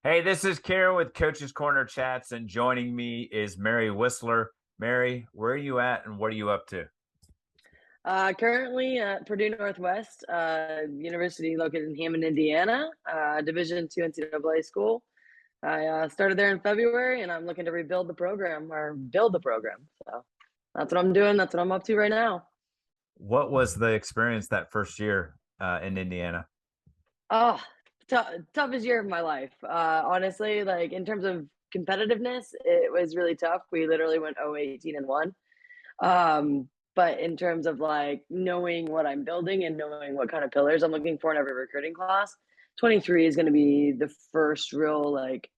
Hey, this is Karen with Coach's Corner Chats, and joining me is Mary Whisler. Mary, where are you at and what are you up to? Currently at Purdue Northwest, university located in Hammond, Indiana, Division II NCAA school. I started there in February, and I'm looking to rebuild the program or build the program. So that's what I'm doing. That's what I'm up to right now. What was the experience that first year in Indiana? Oh, toughest year of my life. Honestly, like in terms of competitiveness, it was really tough. We literally went 0-18-1. But in terms of like knowing what I'm building and knowing what kind of pillars I'm looking for in every recruiting class, 23 is going to be the first real like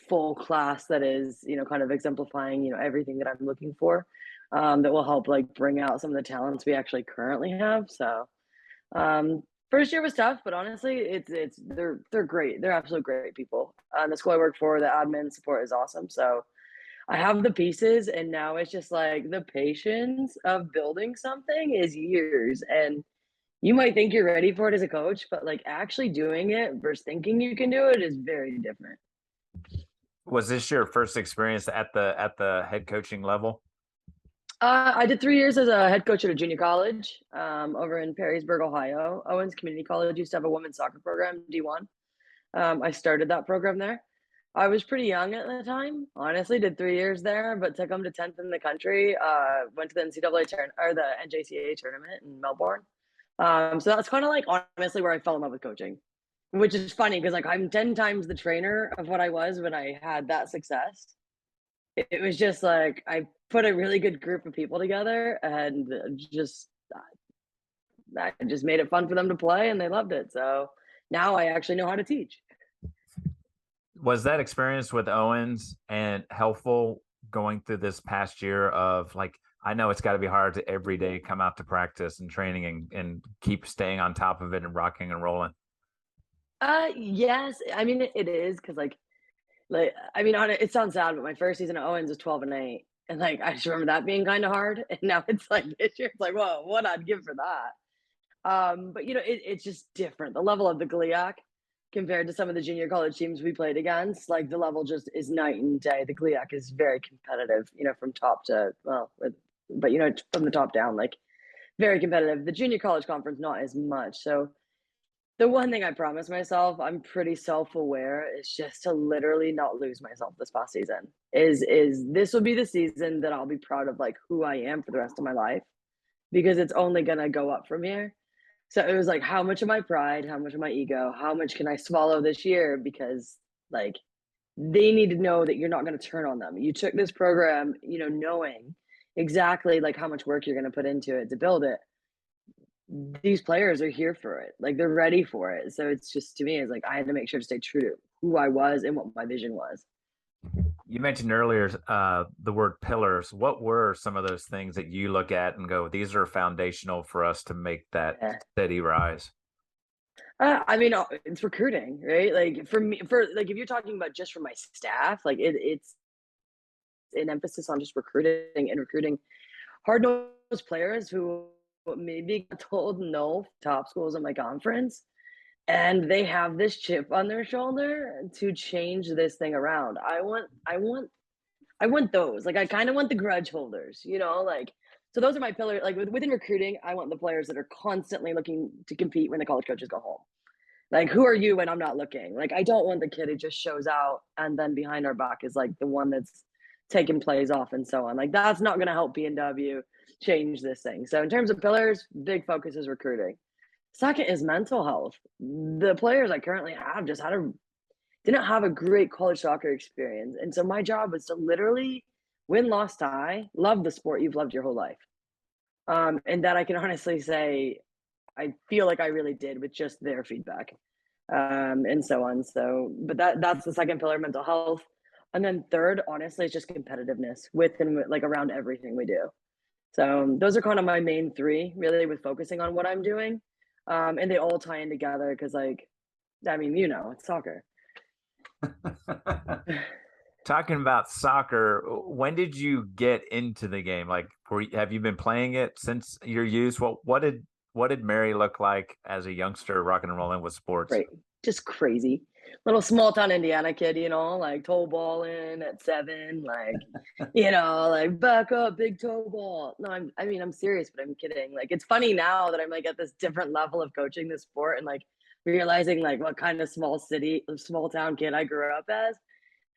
full class that is, kind of exemplifying, everything that I'm looking for. That will help like bring out some of the talents we actually currently have. So first year was tough, but honestly, they're great. They're absolute great people. The school I work for, the admin support is awesome. So I have the pieces, and now it's just like the patience of building something is years. And you might think you're ready for it as a coach, but like actually doing it versus thinking you can do it is very different. Was this your first experience at the head coaching level? I did 3 years as a head coach at a junior college over in Perrysburg, Ohio. Owens Community College used to have a women's soccer program, D1. I started that program there. I was pretty young at the time. Honestly, did 3 years there, but took them to 10th in the country. Went to the NCAA or the NJCAA tournament in Melbourne. So that's kind of like honestly where I fell in love with coaching, which is funny because like I'm 10 times the trainer of what I was when I had that success. It was just like I put a really good group of people together and just I just made it fun for them to play and they loved it. So now I actually know how to teach. Was that experience with Owens and helpful going through this past year of like, I know it's got to be hard to every day come out to practice and training and keep staying on top of it and rocking and rolling. Yes. I mean, it is because like I mean, it sounds sad, but my first season at Owens was 12-8, and like I just remember that being kind of hard. And now it's like this year, it's like, whoa, what I'd give for that. But it's just different. The level of the GLIAC compared to some of the junior college teams we played against, like the level just is night and day. The GLIAC is very competitive, from top to but from the top down, like very competitive. The junior college conference not as much. So the one thing I promised myself, I'm pretty self-aware, is just to literally not lose myself this past season. Is this will be the season that I'll be proud of like who I am for the rest of my life because it's only gonna go up from here. So it was like, how much of my pride, how much of my ego, how much can I swallow this year? Because like they need to know that you're not going to turn on them. You took this program, knowing exactly like how much work you're going to put into it to build it. These players are here for it. Like they're ready for it. So it's just to me, it's like I had to make sure to stay true to who I was and what my vision was. You mentioned earlier the word pillars. What were some of those things that you look at and go, these are foundational for us to make that Yeah. steady rise? I mean, it's recruiting, right? Like for me, for like if you're talking about just for my staff, like it's an emphasis on just recruiting and recruiting hard nosed players who maybe got told no top schools in my conference and they have this chip on their shoulder to change this thing around. I want those. Like I kind of want the grudge holders, like so those are my pillars. Like within recruiting, I want the players that are constantly looking to compete when the college coaches go home. Like, who are you when I'm not looking? Like, I don't want the kid who just shows out and then behind our back is like the one that's taking plays off and so on. Like, that's not going to help B&W change this thing. So, in terms of pillars, big focus is recruiting. Second is mental health. The players I currently have just didn't have a great college soccer experience. And so, my job was to literally win, loss, tie, love the sport you've loved your whole life. And that I can honestly say I feel like I really did with just their feedback, and so on. So, but that's the second pillar, mental health, and then third, honestly, it's just competitiveness with and like around everything we do. So those are kind of my main three, really, with focusing on what I'm doing, and they all tie in together because, like, I mean, it's soccer. Talking about soccer, when did you get into the game? Like, have you been playing it since your youth? What did Mary look like as a youngster rocking and rolling with sports? Right, just crazy. little small town Indiana kid, like toe balling at 7, like, like back up, big toe ball. No, I'm serious, but I'm kidding. Like, it's funny now that I'm like at this different level of coaching this sport and like realizing like what kind of small town kid I grew up as.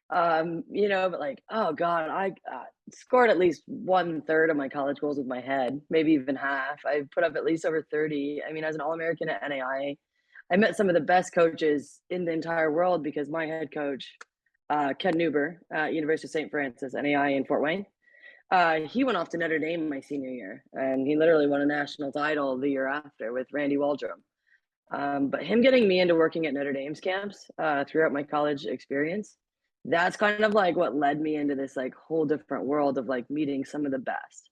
But like, oh God, I scored at least 1/3 of my college goals with my head, maybe even half. I put up at least over 30. I mean, as an All-American at NAI, I met some of the best coaches in the entire world because my head coach, Ken Newber at University of St. Francis, NAI in Fort Wayne, he went off to Notre Dame my senior year, and he literally won a national title the year after with Randy Waldrum. But him getting me into working at Notre Dame's camps throughout my college experience, that's kind of like what led me into this like whole different world of like meeting some of the best.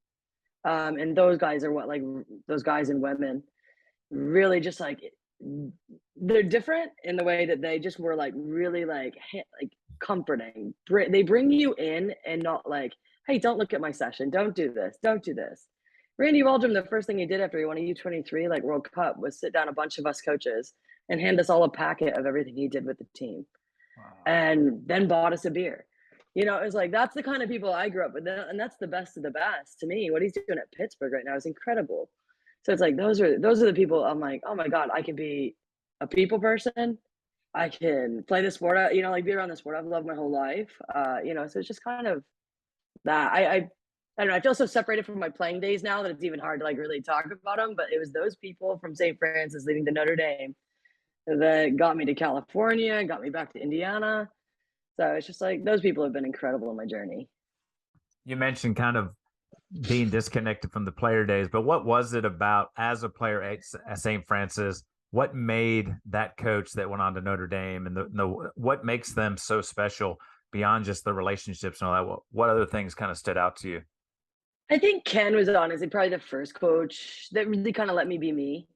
And those guys are what like those guys and women really just like they're different in the way that they just were like really like comforting. They bring you in and not like, hey, don't look at my session, don't do this, don't do this. Randy Waldrum, the first thing he did after he won a U23 like World Cup was sit down a bunch of us coaches and hand us all a packet of everything he did with the team, Wow. and then bought us a beer. It was like that's the kind of people I grew up with, and that's the best of the best to me. What he's doing at Pittsburgh right now is incredible. So it's like those are the people I'm like, oh my God, I can be a people person. I can play the sport, like be around the sport I've loved my whole life. So it's just kind of that. I don't know. I feel so separated from my playing days now that it's even hard to like really talk about them. But it was those people from St. Francis leading to Notre Dame that got me to California, got me back to Indiana. So it's just like those people have been incredible in my journey. You mentioned kind of being disconnected from the player days, but what was it about as a player at St. Francis? What made that coach that went on to Notre Dame and what makes them so special beyond just the relationships and all that? What other things kind of stood out to you? I think Ken was honestly probably the first coach that really kind of let me be me.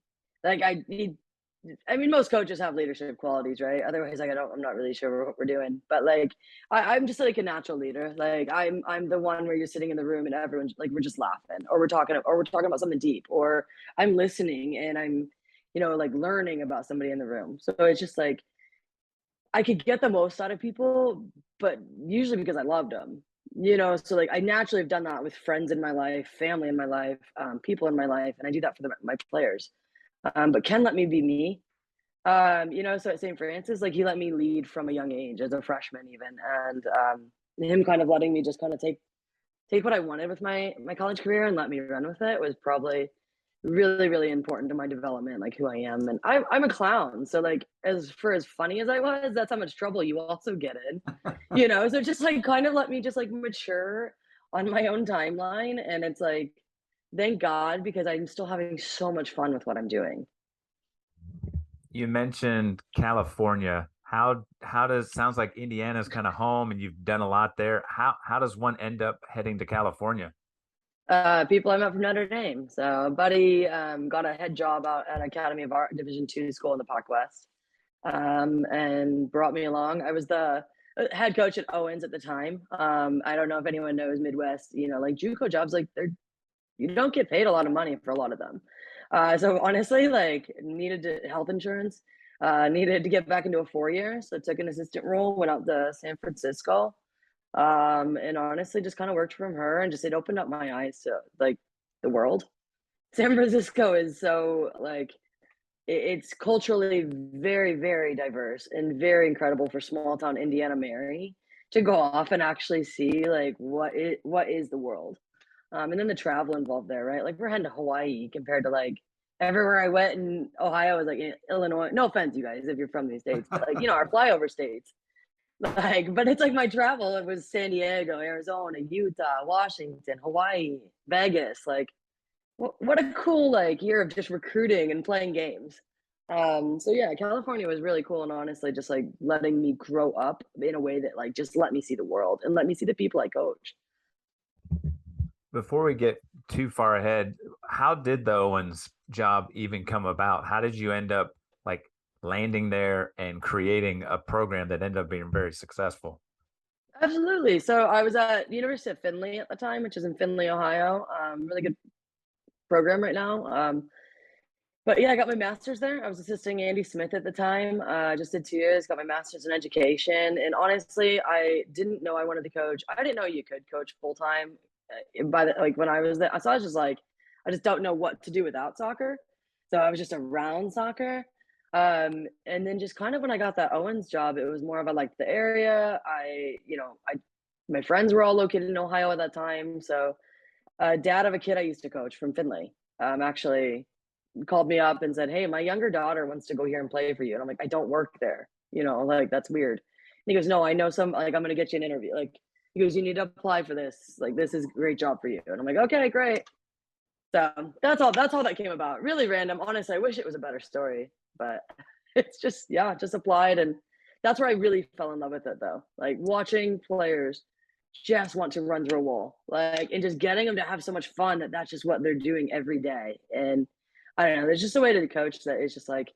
Like I mean, most coaches have leadership qualities, right? Otherwise, like I'm not really sure what we're doing. But like, I'm just like a natural leader. Like I'm the one where you're sitting in the room and everyone's like we're just laughing, or we're talking about something deep, or I'm listening and I'm, like learning about somebody in the room. So it's just like I could get the most out of people, but usually because I loved them. So like I naturally have done that with friends in my life, family in my life, people in my life, and I do that for my players. But Ken let me be me. So at St. Francis, like he let me lead from a young age as a freshman, even, and him kind of letting me just kind of take what I wanted with my college career and let me run with it was probably really really important to my development, like who I am. And I'm a clown, so like as funny as I was, that's how much trouble you also get in. So just like kind of let me just like mature on my own timeline, and it's like thank God because I'm still having so much fun with what I'm doing. You mentioned California. How does sounds like Indiana's kind of home and you've done a lot there. How does one end up heading to California? People I met from Notre Dame. So, a buddy got a head job out at Academy of Art Division II school in the Pac West, and brought me along. I was the head coach at Owens at the time. I don't know if anyone knows Midwest. Like JUCO jobs, like you don't get paid a lot of money for a lot of them. So honestly, like health insurance. Needed to get back into a 4-year, so took an assistant role. Went out to San Francisco, and honestly just kind of worked from her, and just it opened up my eyes to like the world. San Francisco is so like it's culturally very very diverse and very incredible for small town Indiana Mary to go off and actually see like what is the world. And then the travel involved there, right? Like we're heading to Hawaii compared to like everywhere I went in Ohio was like in Illinois. No offense, you guys, if you're from these states, but like our flyover states. Like, but it's like my travel. It was San Diego, Arizona, Utah, Washington, Hawaii, Vegas. Like, what a cool like year of just recruiting and playing games. So yeah, California was really cool, and honestly, just like letting me grow up in a way that like just let me see the world and let me see the people I coach. Before we get too far ahead, how did the Owens job even come about? How did you end up like landing there and creating a program that ended up being very successful? Absolutely. So I was at University of Findlay at the time, which is in Findlay, Ohio. Really good program right now. But yeah, I got my master's there. I was assisting Andy Smith at the time. Just did 2 years, got my master's in education. And honestly, I didn't know I wanted to coach. I didn't know you could coach full time by the like when I was there. So I was just like, I just don't know what to do without soccer. So I was just around soccer. And then just kind of when I got that Owens job, it was more of a like the area. My friends were all located in Ohio at that time. So dad of a kid I used to coach from Finley. Actually called me up and said, "Hey, my younger daughter wants to go here and play for you." And I'm like, "I don't work there. Like that's weird." And he goes, "No, I know some, like, I'm gonna get you an interview." Like, he goes, "You need to apply for this. Like, this is a great job for you." And I'm like, "Okay, great." So that's all that came about. Really random. Honestly, I wish it was a better story, but it's just, yeah, just applied. And that's where I really fell in love with it though. Like watching players just want to run through a wall, like, and just getting them to have so much fun that that's just what they're doing every day. And I don't know, there's just a way to coach that is just like,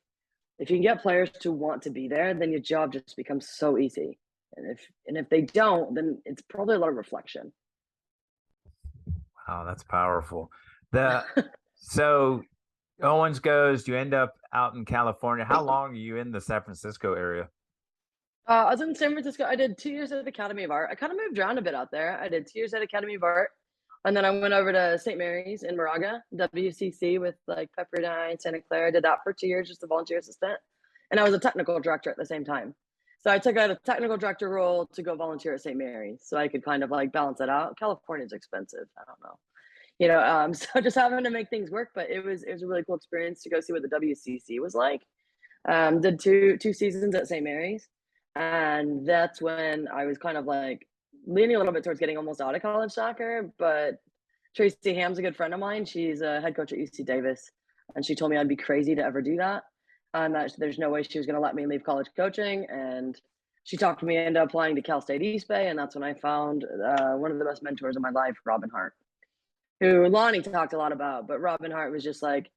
if you can get players to want to be there, then your job just becomes so easy. And if they don't, then it's probably a lot of reflection. Wow, that's powerful. The so Owens goes, you end up out in California. How long are you in the San Francisco area? I was in San Francisco. I did 2 years at the Academy of Art. I kind of moved around a bit out there. I did 2 years at Academy of Art, and then I went over to St. Mary's in Moraga, WCC, with like Pepperdine, Santa Clara. I did that for 2 years, just a volunteer assistant, and I was a technical director at the same time. So I took out a technical director role to go volunteer at St. Mary's, so I could kind of like balance it out. California's expensive. I don't know, so just having to make things work. But it was a really cool experience to go see what the WCC was like. Did two seasons at St. Mary's, and that's when I was kind of like leaning a little bit towards getting almost out of college soccer. But Tracy Ham's a good friend of mine. She's a head coach at UC Davis, and she told me I'd be crazy to ever do that, and that there's no way she was going to let me leave college coaching. And she talked me into applying to Cal State East Bay, and that's when I found one of the best mentors of my life, Robin Hart, who Lonnie talked a lot about. But Robin Hart was just like,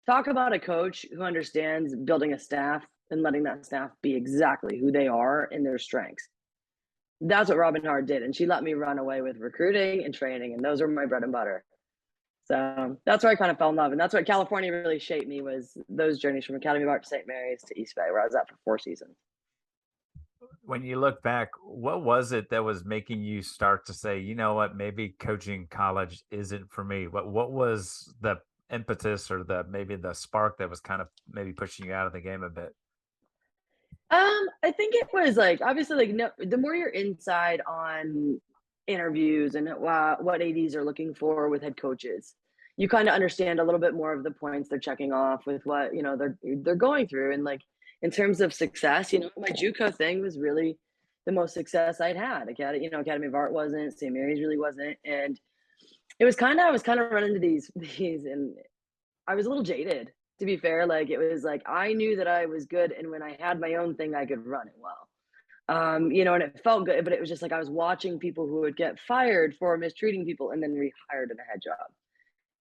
talk about a coach who understands building a staff and letting that staff be exactly who they are and their strengths. That's what Robin Hart did. And she let me run away with recruiting and training. And those were my bread and butter. So that's where I kind of fell in love. And that's what California really shaped me, was those journeys from Academy of Art to St. Mary's to East Bay, where I was at for 4 seasons. When you look back, what was it that was making you start to say, you know what, maybe coaching college isn't for me? What was the impetus or maybe the spark that was kind of maybe pushing you out of the game a bit? I think it was like, obviously, like, no, the more you're inside on interviews and what ADs are looking for with head coaches, you kind of understand a little bit more of the points they're checking off with what they're going through. And like in terms of success, my JUCO thing was really the most success I'd had. Academy of Art wasn't, St. Mary's really wasn't, and I was kind of running into these, and I was a little jaded, to be fair. Like, it was like I knew that I was good, and when I had my own thing, I could run it well. And it felt good, but it was just like I was watching people who would get fired for mistreating people and then rehired in a head job.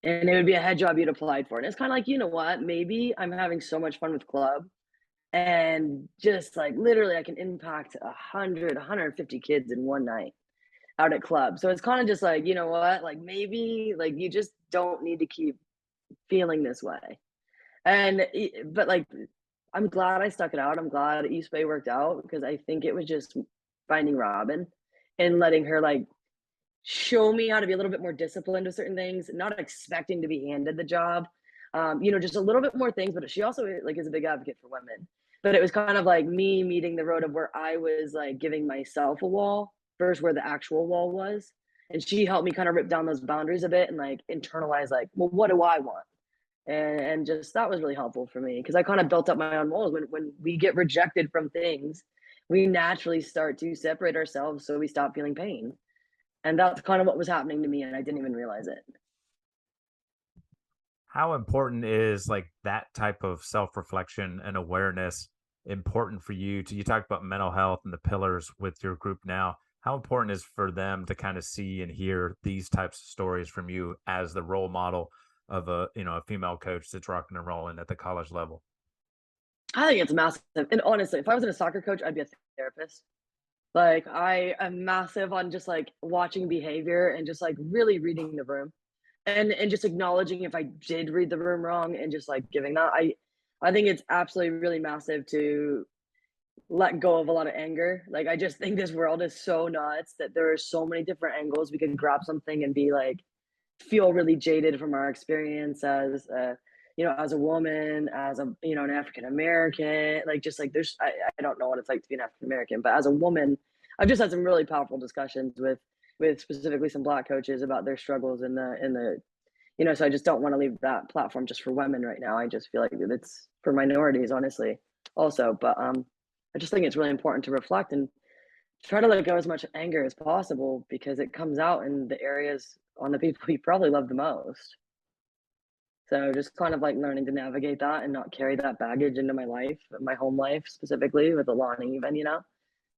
And it would be a head job you'd applied for. And it's kind of like, you know what? Maybe I'm having so much fun with club, and just like literally I can impact 150 kids in one night out at club. So it's kind of just like, you know what? Like, maybe like you just don't need to keep feeling this way. But like, I'm glad I stuck it out. I'm glad East Bay worked out, because I think it was just finding Robin and letting her like show me how to be a little bit more disciplined with certain things, not expecting to be handed the job. Just a little bit more things. But she also like is a big advocate for women. But it was kind of like me meeting the road of where I was like giving myself a wall versus where the actual wall was. And she helped me kind of rip down those boundaries a bit and like internalize, like, well, what do I want? And just that was really helpful for me, because I kind of built up my own walls. When we get rejected from things, we naturally start to separate ourselves, so we stop feeling pain. And that's kind of what was happening to me, and I didn't even realize it. How important is like that type of self-reflection and awareness important for you you talked about mental health and the pillars with your group now? How important is for them to kind of see and hear these types of stories from you as the role model of a female coach that's rocking and rolling at the college level? I think it's massive. And honestly, if I wasn't a soccer coach, I'd be a therapist. Like, I am massive on just like watching behavior and just like really reading the room and just acknowledging if I did read the room wrong and just like giving that. I think it's absolutely really massive to let go of a lot of anger. Like I just think this world is so nuts that there are so many different angles we can grab something and be like feel really jaded from our experience as as a woman, as a an African American, like just like I don't know what it's like to be an African American, but as a woman, I've just had some really powerful discussions with specifically some black coaches about their struggles in the so I just don't want to leave that platform just for women right now. I just feel like it's for minorities, honestly, also. But I just think it's really important to reflect and try to let go as much anger as possible because it comes out in the areas on the people you probably love the most. So just kind of like learning to navigate that and not carry that baggage into my life, my home life specifically with Alani even. It's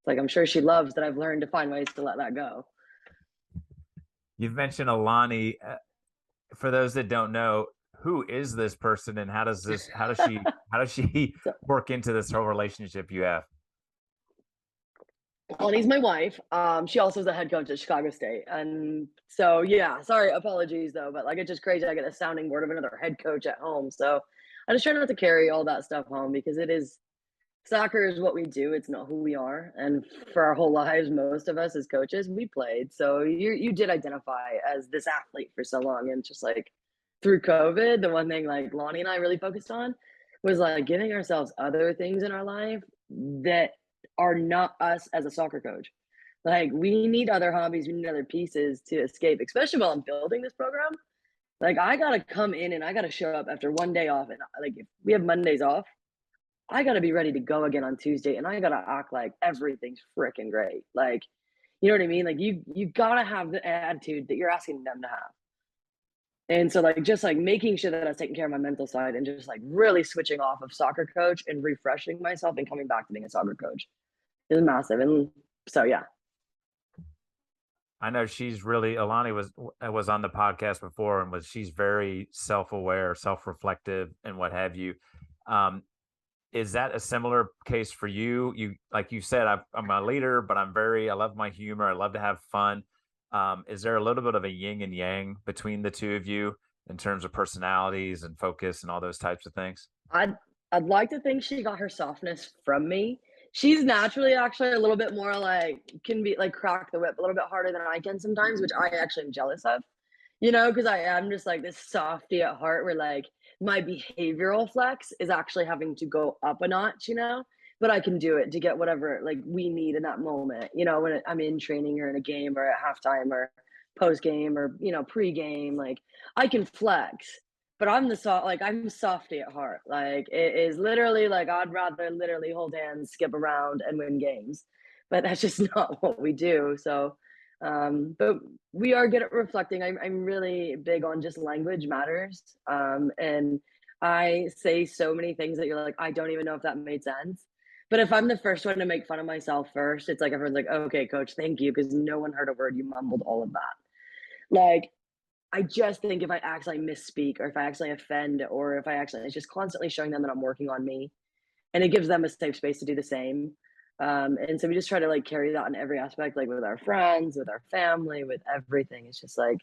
like I'm sure she loves that I've learned to find ways to let that go. You've mentioned Alani. For those that don't know, who is this person and how does she So work into this whole relationship you have? Alani's my wife. She also is a head coach at Chicago State. And so yeah, sorry, apologies though, but like it's just crazy. I get a sounding board of another head coach at home. So I just try not to carry all that stuff home because it is soccer is what we do. It's not who we are. And for our whole lives, most of us as coaches, we played. So you did identify as this athlete for so long. And just like through COVID, the one thing like Lonnie and I really focused on was like giving ourselves other things in our life that are not us as a soccer coach. Like we need other hobbies, we need other pieces to escape, especially while I'm building this program. Like I gotta come in and I gotta show up after one day off. And like if we have Mondays off, I gotta be ready to go again on Tuesday, and I gotta act like everything's freaking great. Like, you know what I mean? Like you gotta have the attitude that you're asking them to have. And so like just like making sure that I was taking care of my mental side and just like really switching off of soccer coach and refreshing myself and coming back to being a soccer coach is massive. And so yeah. I know she's really Alani was on the podcast before and was she's very self-aware, self-reflective, and what have you. Um, is that a similar case for you? You like you said, I'm a leader, but I love my humor. I love to have fun. Is there a little bit of a yin and yang between the two of you in terms of personalities and focus and all those types of things? I'd I'd like to think she got her softness from me. She's naturally actually a little bit more like can be like crack the whip a little bit harder than I can sometimes, which I actually am jealous of. Because I am just like this softy at heart where like my behavioral flex is actually having to go up a notch. But I can do it to get whatever like we need in that moment, when I'm in training or in a game or at halftime or post game or pre-game, like I can flex. But I'm softy at heart. Like it is literally like I'd rather literally hold hands, skip around, and win games. But that's just not what we do. So but we are good at reflecting. I'm really big on just language matters. And I say so many things that you're like, I don't even know if that made sense. But if I'm the first one to make fun of myself first, it's like everyone's like, okay, coach, thank you, because no one heard a word. You mumbled all of that. Like, I just think if I actually misspeak or if I actually offend or if I actually, it's just constantly showing them that I'm working on me and it gives them a safe space to do the same. And so we just try to like carry that in every aspect, like with our friends, with our family, with everything. It's just like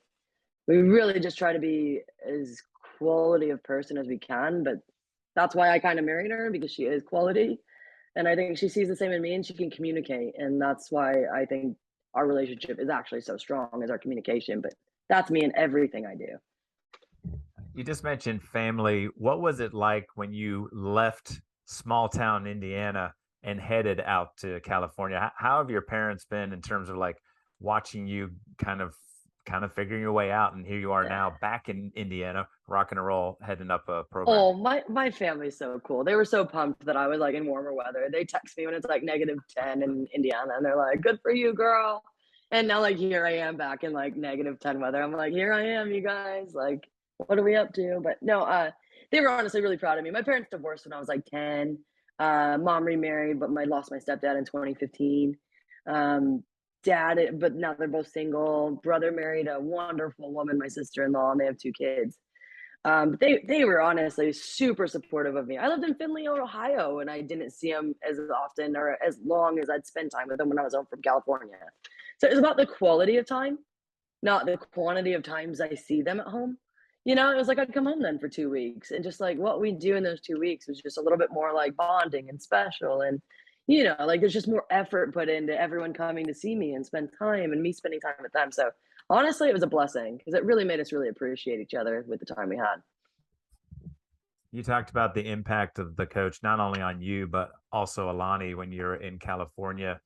we really just try to be as quality of person as we can. But that's why I kind of married her because she is quality. And I think she sees the same in me and she can communicate. And that's why I think our relationship is actually so strong as our communication. But that's me in everything I do. You just mentioned family. What was it like when you left small town Indiana and headed out to California? How have your parents been in terms of like watching you kind of figuring your way out and here you are Yeah. now back in Indiana, rocking and roll, heading up a program? Oh, my family's so cool. They were so pumped that I was like in warmer weather. They text me when it's like -10 in Indiana and they're like, "Good for you, girl." And now like here I am back in like -10 weather. I'm like, "Here I am, you guys. Like, what are we up to?" But no, they were honestly really proud of me. My parents divorced when I was like 10. Mom remarried, but I lost my stepdad in 2015. Um, dad, but now they're both single. Brother married a wonderful woman, my sister-in-law, and they have two kids. But they were honestly super supportive of me. I lived in Findlay, Ohio, and I didn't see them as often or as long as I'd spend time with them when I was home from California. So it was about the quality of time. not the quantity of times I see them at home. You know, it was like I'd come home then for 2 weeks, and just, like, what we do in those 2 weeks was just a little bit more, like, bonding and special, and, you know, like, there's just more effort put into everyone coming to see me and spend time and me spending time with them, so, honestly, it was a blessing because it really made us really appreciate each other with the time we had. You talked about the impact of the coach, not only on you, but also Alani when you're in California.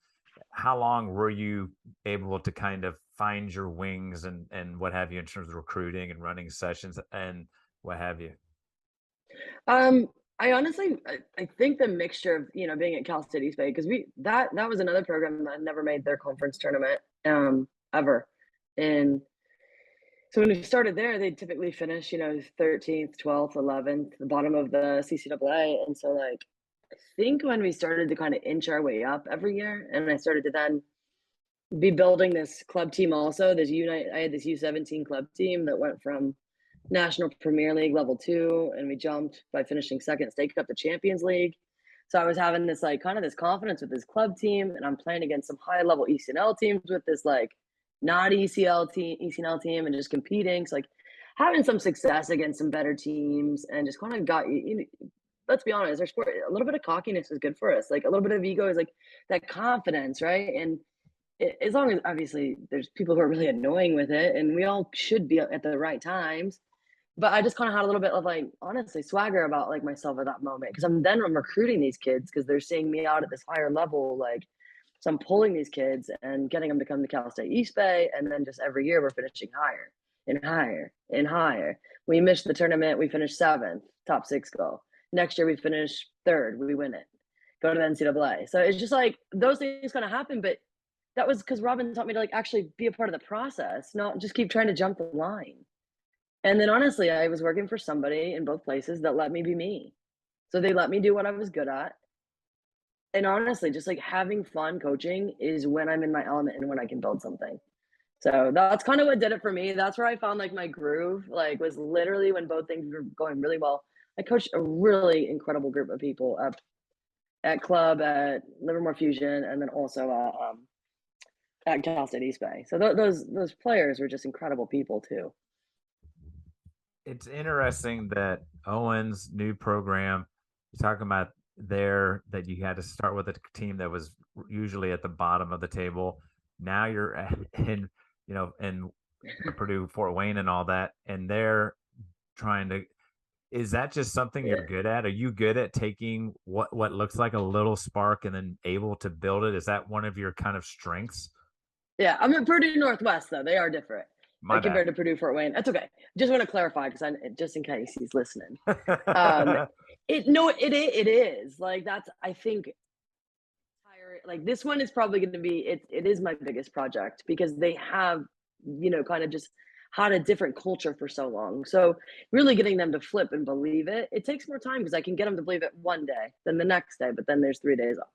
How long were you able to kind of find your wings and what have you in terms of recruiting and running sessions and what have you? Um, I honestly I think the mixture of, you know, being at Cal City State because we that was another program that never made their conference tournament, ever, and so when we started there, they typically finish, you know, 13th, 12th, 11th, the bottom of the CCAA, and so, like, I think when we started to kinda inch our way up every year, and I started to then be building this club team also, I had this U17 club team that went from National Premier League level 2, and we jumped by finishing 2nd state cup to Champions League. So I was having this, like, kind of this confidence with this club team, and I'm playing against some high level ECNL teams with this, like, not ECNL team and just competing. So, like, having some success against some better teams and just kind of got you know, let's be honest, our sport, a little bit of cockiness is good for us. Like, a little bit of ego is like that confidence, right? And as long as obviously there's people who are really annoying with it, and we all should be at the right times. But I just kind of had a little bit of like honestly swagger about like myself at that moment because I'm recruiting these kids because they're seeing me out at this higher level. Like, so I'm pulling these kids and getting them to come to Cal State East Bay, and then just every year we're finishing higher and higher and higher. We missed the tournament, we finished seventh, top six goal. Next year we finish third, we win it, go to the NCAA. So it's just like those things kind of happen, but that was because Robin taught me to like actually be a part of the process, not just keep trying to jump the line. And then honestly, I was working for somebody in both places that let me be me. So they let me do what I was good at. And honestly, just like having fun coaching is when I'm in my element and when I can build something. So that's kind of what did it for me. That's where I found like my groove, like was literally when both things were going really well. I coached a really incredible group of people up at club, at Livermore Fusion, and then also at Cal State East Bay. So those players were just incredible people too. It's interesting that Owen's new program, you're talking about there that you had to start with a team that was usually at the bottom of the table. Now you're in, you know, in Purdue, Fort Wayne, and all that, and they're trying to. Is that just something Yeah. you're good at? Are you good at taking what looks like a little spark and then able to build it? Is that one of your kind of strengths? Yeah, I'm at Purdue Northwest though. They are different, My bad. compared to Purdue Fort Wayne. That's okay. Just want to clarify because I just in case he's listening. Um, it is like that's I think like this one is probably going to be it is my biggest project because they have you know kind of just had a different culture for so long. So really getting them to flip and believe it takes more time because I can get them to believe it one day, then the next day, but then there's 3 days off.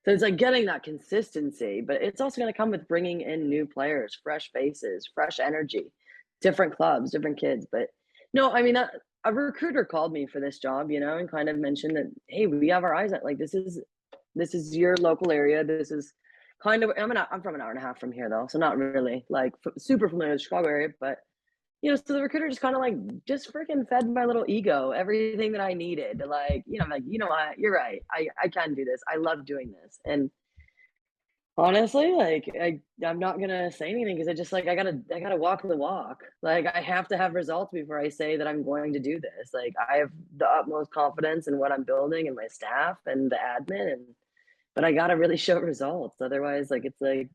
So it's like getting that consistency, but it's also going to come with bringing in new players, fresh faces, fresh energy, different clubs, different kids. But no, I mean, a recruiter called me for this job, you know, and kind of mentioned that, hey, we have our eyes on like this is your local area. This is kind of I'm from an hour and a half from here though, so not really like super familiar with the Chicago area, but you know, so the recruiter just kind of like just freaking fed my little ego everything that I needed. Like, you know, I'm like, you know what, you're right. I can do this. I love doing this. And honestly, like I'm not gonna say anything because I just like I gotta walk the walk. Like I have to have results before I say that I'm going to do this. Like I have the utmost confidence in what I'm building and my staff and the admin and but I gotta really show results. Otherwise, like it's like,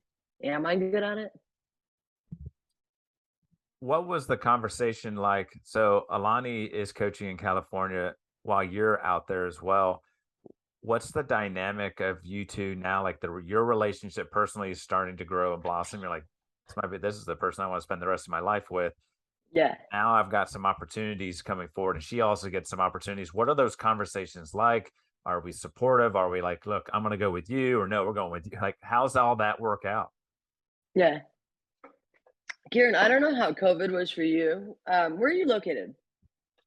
am I good at it? What was the conversation like? So Alani is coaching in California while you're out there as well. What's the dynamic of you two now? Like your relationship personally is starting to grow and blossom. You're like, this is the person I want to spend the rest of my life with. Yeah. Now I've got some opportunities coming forward, and she also gets some opportunities. What are those conversations like? Are we supportive? Are we like, look, I'm going to go with you, or no, we're going with you? Like, how's all that work out? Yeah. Kieran, I don't know how COVID was for you. Where are you located?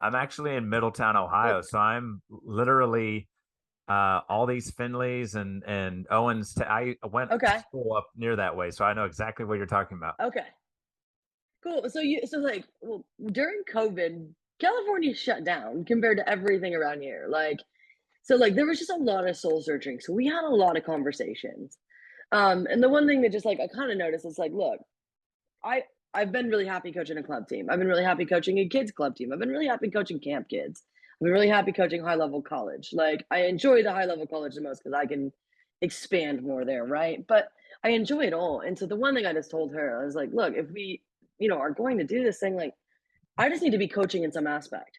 I'm actually in Middletown, Ohio, so I'm literally all these Finleys and Owens. I went to Okay. school up near that way, so I know exactly what you're talking about. Okay. Cool. So like, well, during COVID, California shut down compared to everything around here. Like, so like there was just a lot of soul searching. So we had a lot of conversations. And the one thing that just like I kind of noticed is like, look, I I've been really happy coaching a club team. I've been really happy coaching a kids club team. I've been really happy coaching camp kids. I've been really happy coaching high level college. Like I enjoy the high level college the most because I can expand more there, right? But I enjoy it all. And so the one thing I just told her, I was like, look, if we, are going to do this thing, like I just need to be coaching in some aspect.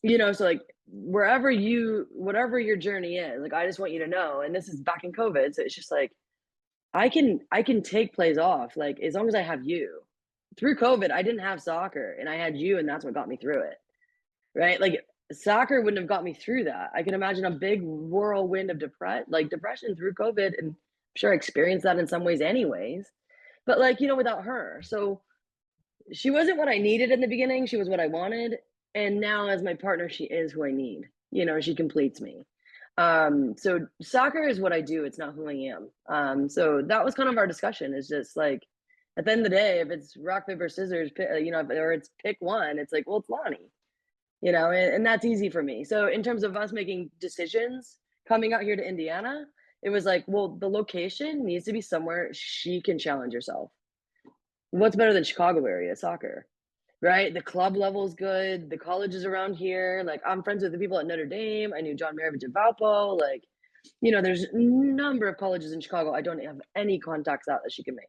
So like whatever your journey is, like I just want you to know. And this is back in COVID. So it's just like I can take plays off, like, as long as I have you. Through COVID, I didn't have soccer, and I had you, and that's what got me through it, right? Like, soccer wouldn't have got me through that. I can imagine a big whirlwind of depression through COVID, and I'm sure I experienced that in some ways anyways, but, like, without her. So, she wasn't what I needed in the beginning, she was what I wanted, and now as my partner, she is who I need. She completes me. So soccer is what I do, it's not who I am. So that was kind of our discussion, is just like at the end of the day, if it's rock, paper, scissors, or it's pick one, it's like, well, it's Lonnie, and that's easy for me. So in terms of us making decisions coming out here to Indiana, it was like, well, the location needs to be somewhere she can challenge herself. What's better than Chicago area soccer? Right? The club level is good. The colleges around here, like I'm friends with the people at Notre Dame. I knew John Maravich at Valpo. Like, there's a number of colleges in Chicago I don't have any contacts out that she can make.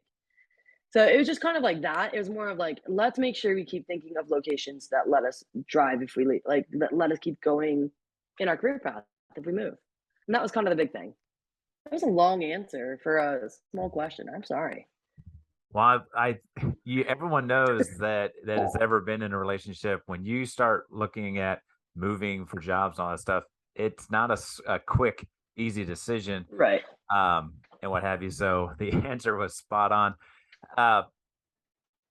So it was just kind of like that. It was more of like, let's make sure we keep thinking of locations that let us drive if we leave, like that let us keep going in our career path if we move. And that was kind of the big thing. That was a long answer for a small question. I'm sorry. Well, everyone knows that has ever been in a relationship. When you start looking at moving for jobs and all that stuff, it's not a quick, easy decision, Right. and what have you. So the answer was spot on. Uh,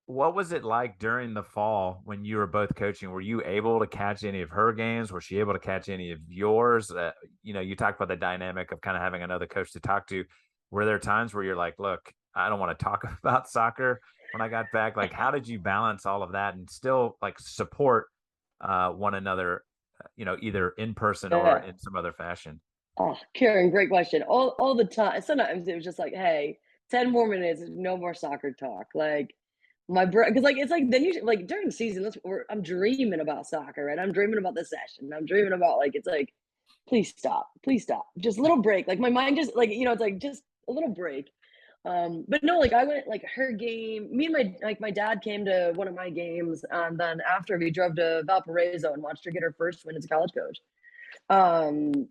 what was it like during the fall when you were both coaching? Were you able to catch any of her games? Was she able to catch any of yours? You talked about the dynamic of kind of having another coach to talk to. Were there times where you're like, look, I don't want to talk about soccer when I got back? Like, how did you balance all of that and still like support one another, either in person or Yeah. in some other fashion? Oh, Karen, great question. All the time. Sometimes it was just like, hey, 10 more minutes, no more soccer talk. Like my bro, because like it's like then you like during the season, I'm dreaming about soccer, right? I'm dreaming about the session. I'm dreaming about like it's like, please stop, just a little break. Like my mind just like it's like just a little break. But no, like I went like her game. Me and my dad came to one of my games, and then after we drove to Valparaiso and watched her get her first win as a college coach. Um,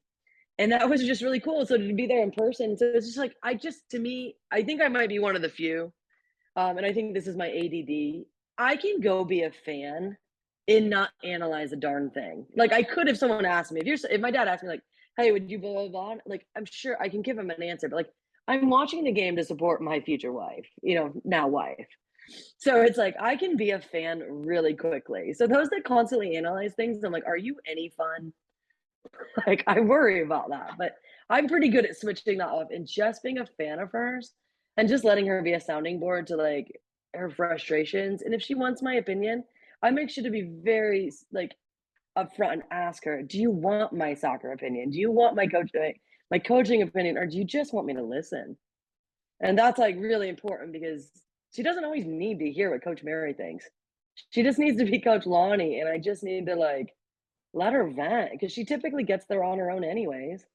and that was just really cool. So to be there in person, so it's just like to me, I think I might be one of the few, and I think this is my ADD. I can go be a fan and not analyze a darn thing. Like I could if someone asked me, if my dad asked me like, "Hey, would you blah blah blah?" Like I'm sure I can give him an answer, but like I'm watching the game to support my future wife, now wife. So it's like I can be a fan really quickly. So those that constantly analyze things, I'm like, are you any fun? Like I worry about that, but I'm pretty good at switching that off and just being a fan of hers and just letting her be a sounding board to like her frustrations. And if she wants my opinion, I make sure to be very like upfront and ask her, "Do you want my soccer opinion? Do you want my coaching opinion, or do you just want me to listen?" And that's like really important because she doesn't always need to hear what Coach Mary thinks. She just needs to be Coach Lonnie, and I just need to like let her vent because she typically gets there on her own anyways.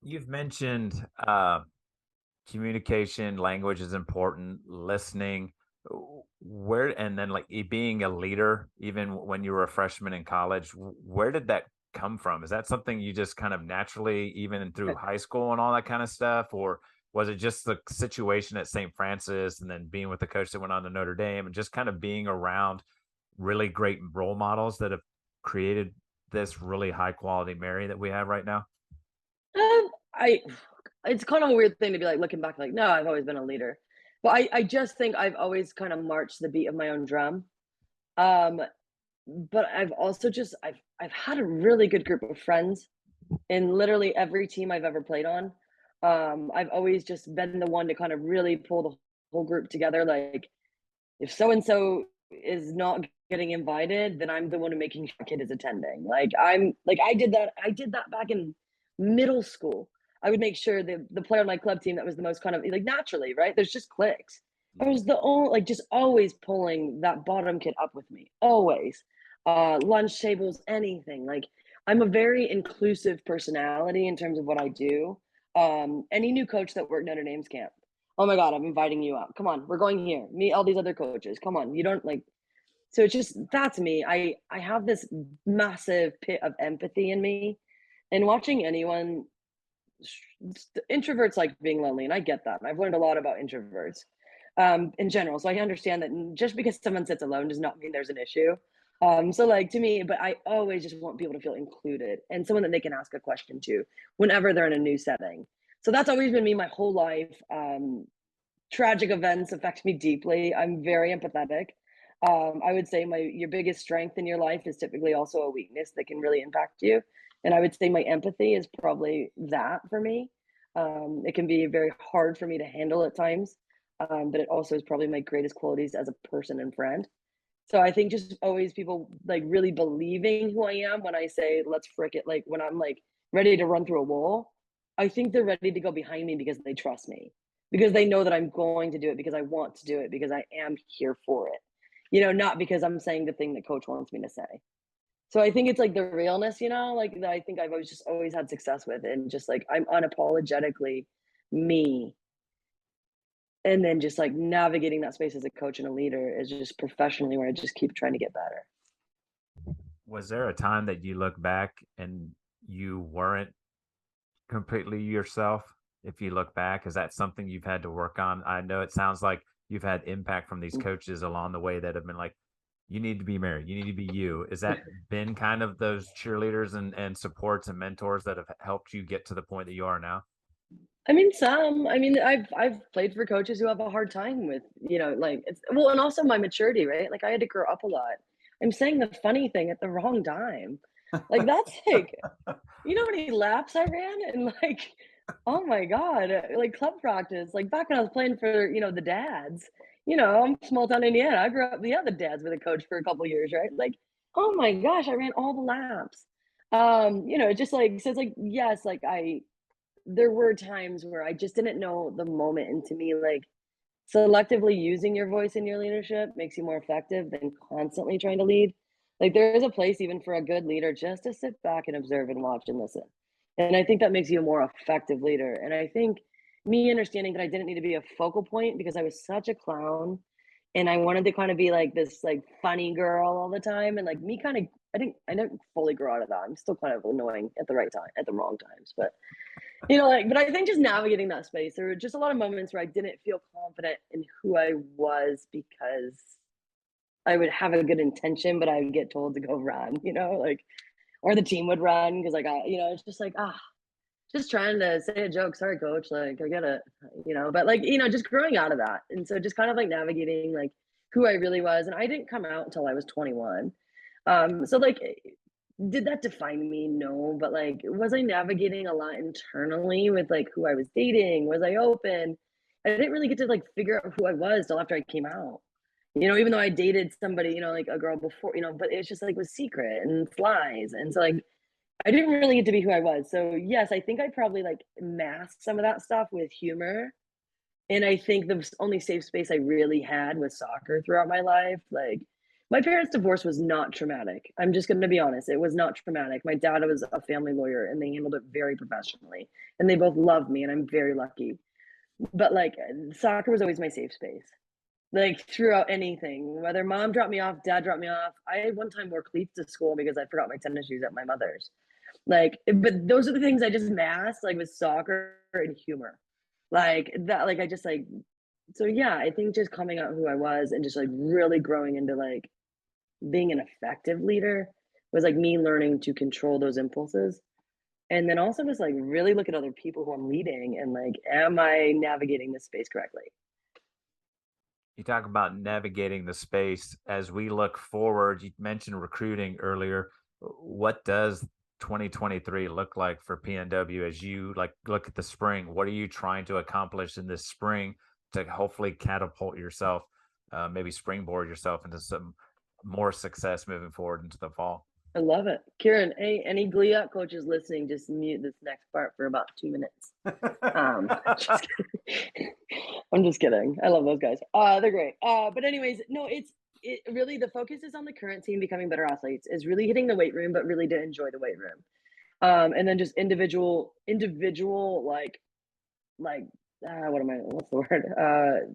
You've mentioned communication, language is important, listening. Where and then like being a leader, even when you were a freshman in college, where did that come from? Is that something you just kind of naturally, even through high school and all that kind of stuff, or was it just the situation at St. Francis and then being with the coach that went on to Notre Dame and just kind of being around really great role models that have created this really high quality Mary that we have right now? I it's kind of a weird thing to be like looking back, like, no, I've always been a leader. But I just think I've always kind of marched the beat of my own drum. Um, but I've also just I've had a really good group of friends in literally every team I've ever played on. I've always just been the one to kind of really pull the whole group together. Like if so and so is not getting invited, then I'm the one making sure kid is attending. Like I'm like I did that back in middle school. I would make sure the player on my club team that was the most kind of like naturally, right? There's just clicks. I was the only like just always pulling that bottom kid up with me. Always. Lunch tables, anything. Like I'm a very inclusive personality in terms of what I do. Any new coach that worked Notre Dame's camp, oh my God, I'm inviting you out. Come on, we're going here. Meet all these other coaches. Come on. You don't like, so it's just, that's me. I have this massive pit of empathy in me. And watching anyone, introverts like being lonely, and I get that. I've learned a lot about introverts in general. So I understand that just because someone sits alone does not mean there's an issue. So like to me, but I always just want people to feel included and someone that they can ask a question to whenever they're in a new setting. So that's always been me my whole life. Tragic events affect me deeply. I'm very empathetic. I would say your biggest strength in your life is typically also a weakness that can really impact you. And I would say my empathy is probably that for me. It can be very hard for me to handle at times, but it also is probably my greatest qualities as a person and friend. So I think just always people like really believing who I am when I say, let's frick it. Like when I'm like ready to run through a wall, I think they're ready to go behind me because they trust me, because they know that I'm going to do it, because I want to do it, because I am here for it, not because I'm saying the thing that coach wants me to say. So I think it's like the realness, like that I think I've always had success with, and just like I'm unapologetically me. And then just like navigating that space as a coach and a leader is just professionally where I just keep trying to get better. Was there a time that you look back and you weren't completely yourself? If you look back, is that something you've had to work on? I know it sounds like you've had impact from these coaches along the way that have been like, you need to be married, you need to be you. Is that been kind of those cheerleaders and supports and mentors that have helped you get to the point that you are now? I mean, some. I mean, I've played for coaches who have a hard time with, like it's well, and also my maturity, right? Like I had to grow up a lot. I'm saying the funny thing at the wrong time. Like that's like, how many laps I ran and like, oh my God, like club practice, like back when I was playing for, the dads, I'm small town Indiana. I grew up, the dads were the coach for a couple years, right? Like, oh my gosh, I ran all the laps. Just like, so it's like, yes, like there were times where I just didn't know the moment. And to me, like selectively using your voice in your leadership makes you more effective than constantly trying to lead. Like there is a place even for a good leader just to sit back and observe and watch and listen. And I think that makes you a more effective leader. And I think me understanding that I didn't need to be a focal point because I was such a clown and I wanted to kind of be like this like funny girl all the time. And like me kind of I didn't fully grow out of that. I'm still kind of annoying at the right time, at the wrong times. But but I think just navigating that space, there were just a lot of moments where I didn't feel confident in who I was because I would have a good intention, but I would get told to go run, like, or the team would run because like it's just like just trying to say a joke. Sorry, coach. Like I get it, but like just growing out of that, and so just kind of like navigating like who I really was, and I didn't come out until I was 21. So like did that define me? No, but like, was I navigating a lot internally with like who I was dating? Was I open? I didn't really get to like figure out who I was till after I came out. Even though I dated somebody, like a girl before, but it's just like was secret and lies. And so like I didn't really get to be who I was. So yes, I think I probably like masked some of that stuff with humor. And I think the only safe space I really had was soccer throughout my life. Like my parents' divorce was not traumatic. I'm just going to be honest. It was not traumatic. My dad was a family lawyer and they handled it very professionally. And they both loved me and I'm very lucky. But like soccer was always my safe space. Like throughout anything, whether mom dropped me off, dad dropped me off. I one time wore cleats to school because I forgot my tennis shoes at my mother's. Like, but those are the things I just masked, like with soccer and humor. Like that, like I just like so yeah, I think just coming out who I was and just like really growing into like being an effective leader was like me learning to control those impulses. And then also just like really look at other people who I'm leading and like, am I navigating this space correctly? You talk about navigating the space as we look forward. You mentioned recruiting earlier. What does 2023 look like for PNW as you like look at the spring? What are you trying to accomplish in this spring to hopefully catapult yourself maybe springboard yourself into some more success moving forward into the fall. I love it. Kieran, any GLIAC coaches listening, just mute this next part for about 2 minutes. Just kidding. I'm just kidding. I love those guys. They're great. But anyways, no, it really, the focus is on the current team becoming better athletes, is really hitting the weight room, but really to enjoy the weight room. And then just individual, what's the word?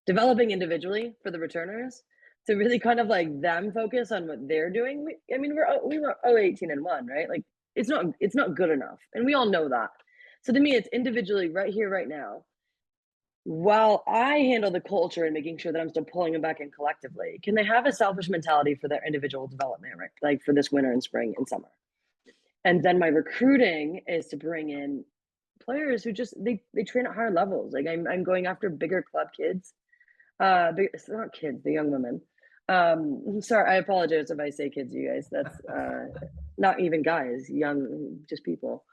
Developing individually for the returners to really kind of like them focus on what they're doing. We were 18-1, right? Like it's not good enough, and we all know that. So to me, it's individually right here, right now. While I handle the culture and making sure that I'm still pulling them back in collectively, can they have a selfish mentality for their individual development, right? Like for this winter and spring and summer. And then my recruiting is to bring in players who just they train at higher levels. Like I'm going after bigger club kids. It's not kids, the young women. Sorry, I apologize if I say kids, you guys. That's not even guys, young, just people.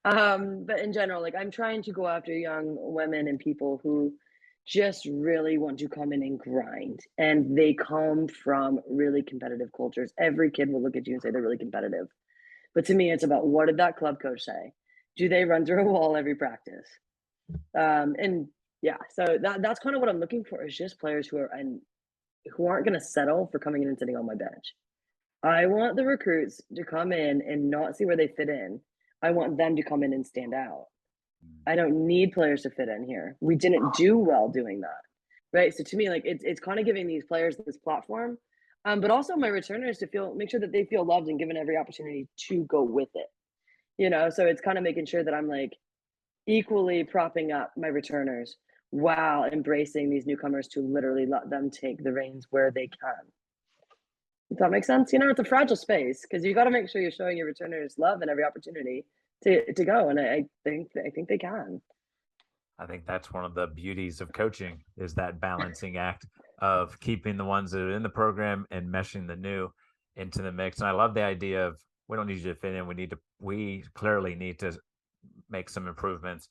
But in general, like I'm trying to go after young women and people who just really want to come in and grind. And they come from really competitive cultures. Every kid will look at you and say they're really competitive. But to me, it's about, what did that club coach say? Do they run through a wall every practice? And yeah, so that's kind of what I'm looking for, is just players who aren't going to settle for coming in and sitting on my bench. I want the recruits to come in and not see where they fit in. I want them to come in and stand out. I don't need players to fit in here. We didn't do well doing that, right? So to me, like it's kind of giving these players this platform, but also my returners to make sure that they feel loved and given every opportunity to go with it. So it's kind of making sure that I'm like equally propping up my returners while embracing these newcomers to literally let them take the reins where they can. Does that make sense? It's a fragile space because you got to make sure you're showing your returners love and every opportunity to go. And I think they can. I think that's one of the beauties of coaching, is that balancing act of keeping the ones that are in the program and meshing the new into the mix. And I love the idea of, we don't need you to fit in. We clearly need to make some improvements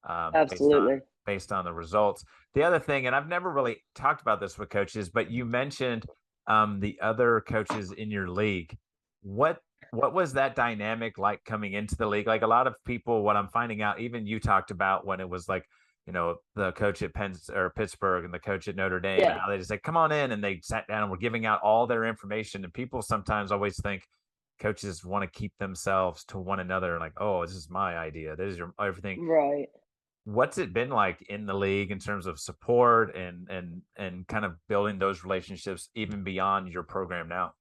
Absolutely. based on the results. The other thing, and I've never really talked about this with coaches, but you mentioned the other coaches in your league. What was that dynamic like coming into the league? Like a lot of people, what I'm finding out, even you talked about when it was like, the coach at Pittsburgh and the coach at Notre Dame, and Yeah. how they just said, come on in, and they sat down and were giving out all their information. And people sometimes always think coaches want to keep themselves to one another, like, oh, this is my idea, this is your everything. Right. What's it been like in the league in terms of support and kind of building those relationships even beyond your program now?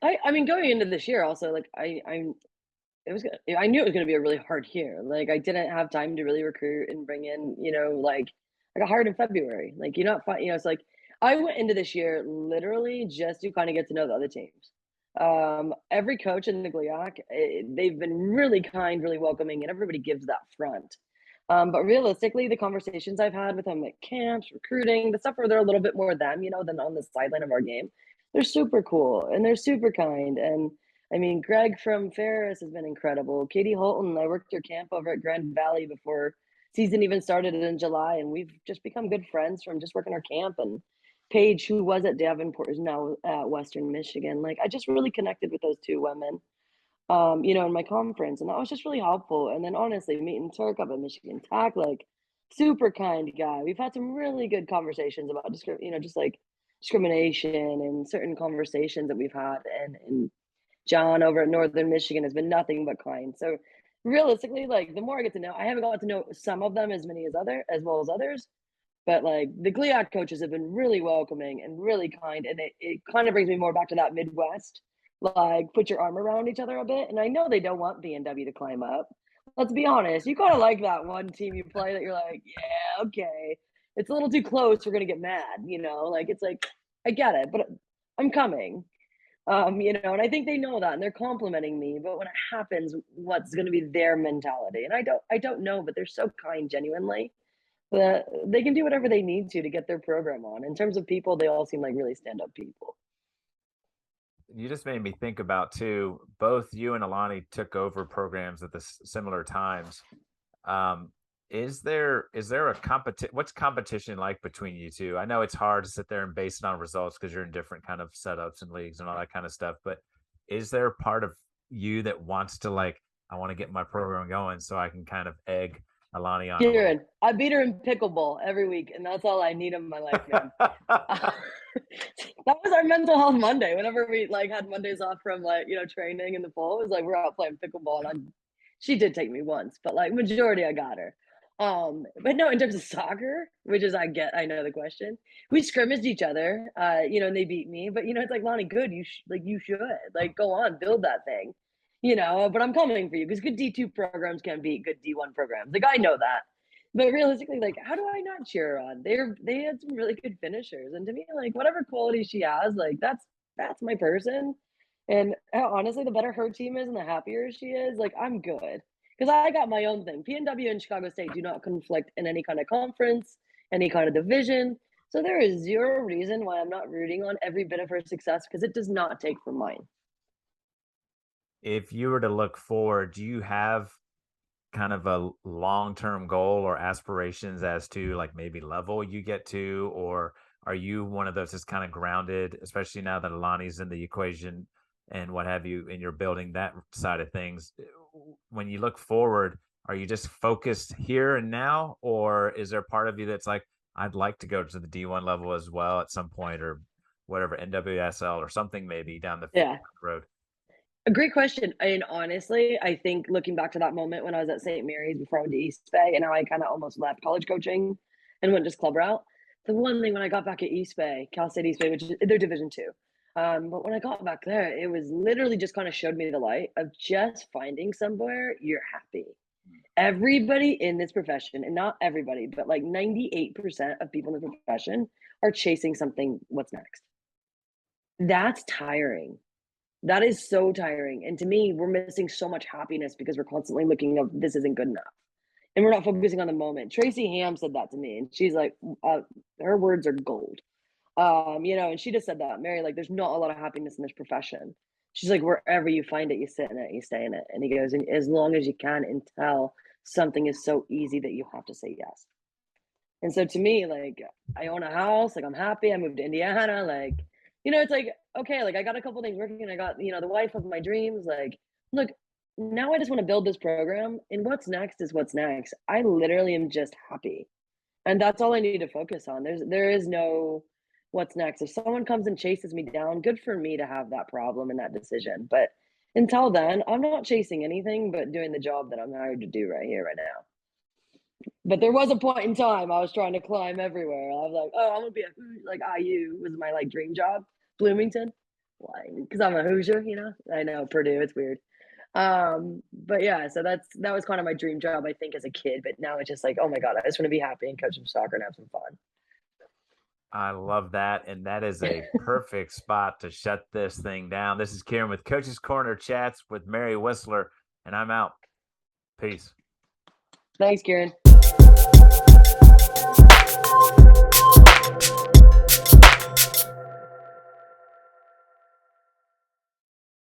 I mean, going into this year, also, like I knew it was going to be a really hard year. Like I didn't have time to really recruit and bring in, like I got hired in February. Like it's like I went into this year literally just to kind of get to know the other teams. Every coach in the GLIAC, they've been really kind, really welcoming, and everybody gives that front. But realistically, the conversations I've had with them at camps, recruiting, the stuff where they're a little bit more them, than on the sideline of our game, they're super cool and they're super kind. And I mean, Greg from Ferris has been incredible. Katie Holton, I worked her camp over at Grand Valley before season even started in July, and we've just become good friends from just working our camp. And Paige, who was at Davenport, is now at Western Michigan. Like, I just really connected with those two women, in my conference, and that was just really helpful. And then honestly, meeting Turk up at Michigan Tech, like, super kind guy. We've had some really good conversations about just like discrimination and certain conversations that we've had, and John over at Northern Michigan has been nothing but kind. So realistically, like the more I get to know, I haven't got to know some of them as well as others, but like the GLIAC coaches have been really welcoming and really kind. And it kind of brings me more back to that Midwest, like put your arm around each other a bit. And I know they don't want B&W to climb up. Let's be honest. You kind of like that one team you play that you're like, yeah, okay. It's a little too close. We're going to get mad, like it's like, I get it, but I'm coming. And I think they know that and they're complimenting me, but when it happens, what's going to be their mentality? And I don't know, but they're so kind, genuinely, that they can do whatever they need to get their program on. In terms of people, they all seem like really stand-up people. You just made me think about too, both you and Alani took over programs at the similar times. Is there a competition? What's competition like between you two? I know it's hard to sit there and base it on results because you're in different kind of setups and leagues and all that kind of stuff. But is there a part of you that wants to like, I want to get my program going so I can kind of egg Alani on a little? Kieran, I beat her in pickleball every week, and that's all I need in my life, man. That was our mental health Monday. Whenever we like had Mondays off from like training in the fall, it was like we're out playing pickleball, and she did take me once, but like majority I got her. But no, in terms of soccer, which is I know the question. We scrimmaged each other, and they beat me. But it's like Lonnie, good. You should like go on, build that thing. But I'm coming for you because good D2 programs can beat good D1 programs. Like I know that. But realistically, like, how do I not cheer her on? They had some really good finishers, and to me, like, whatever quality she has, like, that's my person. And honestly, the better her team is, and the happier she is, like, I'm good because I got my own thing. PNW and Chicago State do not conflict in any kind of conference, any kind of division. So there is zero reason why I'm not rooting on every bit of her success because it does not take from mine. If you were to look forward, do you have kind of a long-term goal or aspirations as to like maybe level you get to, or are you one of those that's kind of grounded, especially now that Alani's in the equation and what have you, and you're building that side of things? When you look forward, are you just focused here and now, or is there part of you that's like, I'd like to go to the D1 level as well at some point, or whatever, NWSL or something maybe down the Yeah. road? A great question. And honestly, I think looking back to that moment when I was at St. Mary's before I went to East Bay, and how I kind of almost left college coaching and went just club route. The one thing when I got back at East Bay, Cal State East Bay, which is they're Division two, but when I got back there, it was literally just kind of showed me the light of just finding somewhere you're happy. Everybody in this profession, and not everybody, but like 98% of people in the profession are chasing something. What's next? That's tiring. That is so tiring. And to me, we're missing so much happiness because we're constantly looking of this isn't good enough. And we're not focusing on the moment. Tracy Ham said that to me, and she's like, her words are gold. And she just said that, Mary, like, there's not a lot of happiness in this profession. She's like, wherever you find it, you sit in it, you stay in it. And he goes, and as long as you can until something is so easy that you have to say yes. And so to me, like, I own a house, like I'm happy. I moved to Indiana, like, it's like, okay, like I got a couple things working, and I got, the wife of my dreams. Like, look, now I just want to build this program, and what's next is what's next. I literally am just happy. And that's all I need to focus on. There is no what's next. If someone comes and chases me down, good for me to have that problem and that decision. But until then, I'm not chasing anything but doing the job that I'm hired to do right here, right now. But there was a point in time I was trying to climb everywhere. I was like, "Oh, I'm gonna be a like IU was my like dream job. Bloomington, why? Because I'm a Hoosier. I know Purdue. It's weird. But yeah, so that was kind of my dream job, I think, as a kid. But now it's just like, oh my god, I just want to be happy and coach some soccer and have some fun. I love that. And that is a perfect spot to shut this thing down. This is Kieran with Coach's Corner Chats with Mary Whisler, and I'm out. Peace. Thanks, Kieran.